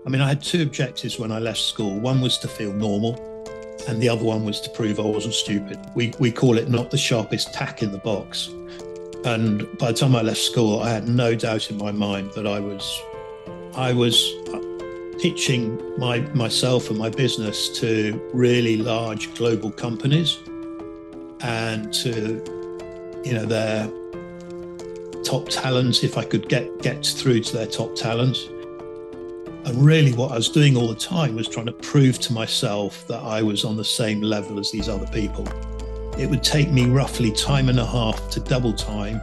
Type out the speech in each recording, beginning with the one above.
I mean, I had two objectives when I left school. One was to feel normal, and the other one was to prove I wasn't stupid. We call it not the sharpest tack in the box. And by the time I left school, I had no doubt in my mind that I was pitching myself and my business to really large global companies and to, their top talents, if I could get through to their top talents. And really what I was doing all the time was trying to prove to myself that I was on the same level as these other people. It would take me roughly time and a half to double time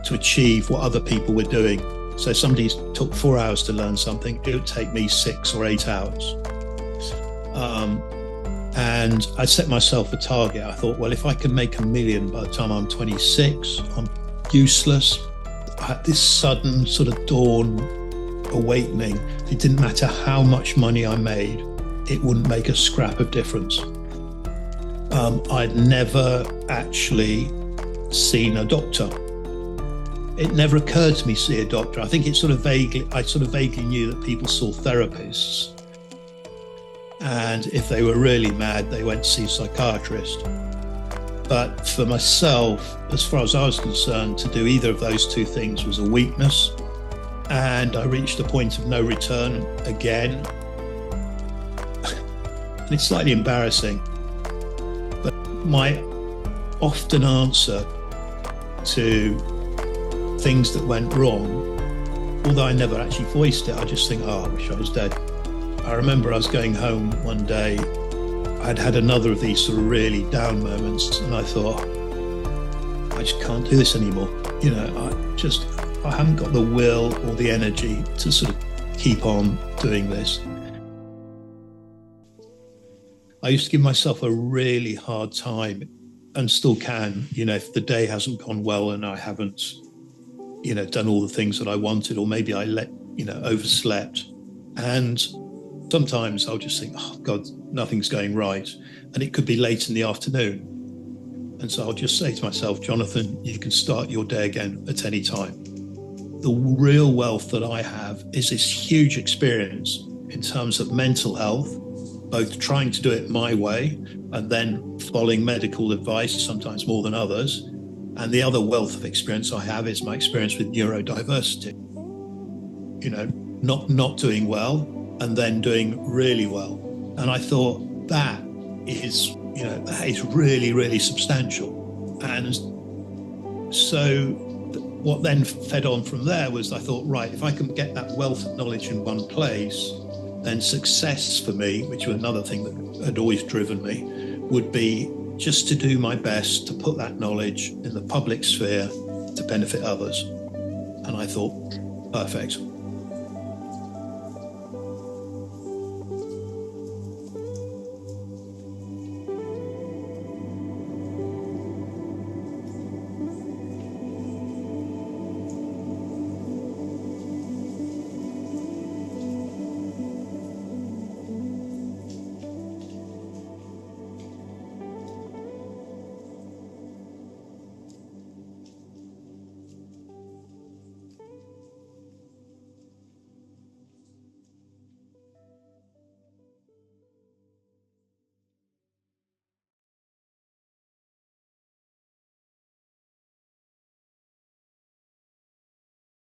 to achieve what other people were doing. So if somebody took 4 hours to learn something, it would take me 6 or 8 hours. And I set myself a target. I thought, well, if I can make $1 million by the time I'm 26, I'm useless. I had this sudden sort of dawn awakening. It didn't matter how much money I made, it wouldn't make a scrap of difference. I'd never actually seen a doctor. It never occurred to me to see a doctor. I think I sort of vaguely knew that people saw therapists, and if they were really mad, they went to see a psychiatrist. But for myself, as far as I was concerned, to do either of those two things was a weakness. And I reached a point of no return again. And it's slightly embarrassing, but my often answer to things that went wrong, although I never actually voiced it, I just think, I wish I was dead. I remember I was going home one day, I'd had another of these sort of really down moments, and I thought, I just can't do this anymore. I haven't got the will or the energy to sort of keep on doing this. I used to give myself a really hard time, and still can, if the day hasn't gone well and I haven't, done all the things that I wanted, or maybe I overslept. And sometimes I'll just think, oh God, nothing's going right. And it could be late in the afternoon. And so I'll just say to myself, Jonathan, you can start your day again at any time. The real wealth that I have is this huge experience in terms of mental health, both trying to do it my way and then following medical advice, sometimes more than others. And the other wealth of experience I have is my experience with neurodiversity. Not doing well and then doing really well. And I thought that is really, really substantial. And so what then fed on from there was, I thought, right, if I can get that wealth of knowledge in one place, then success for me, which was another thing that had always driven me, would be just to do my best to put that knowledge in the public sphere to benefit others. And I thought, perfect.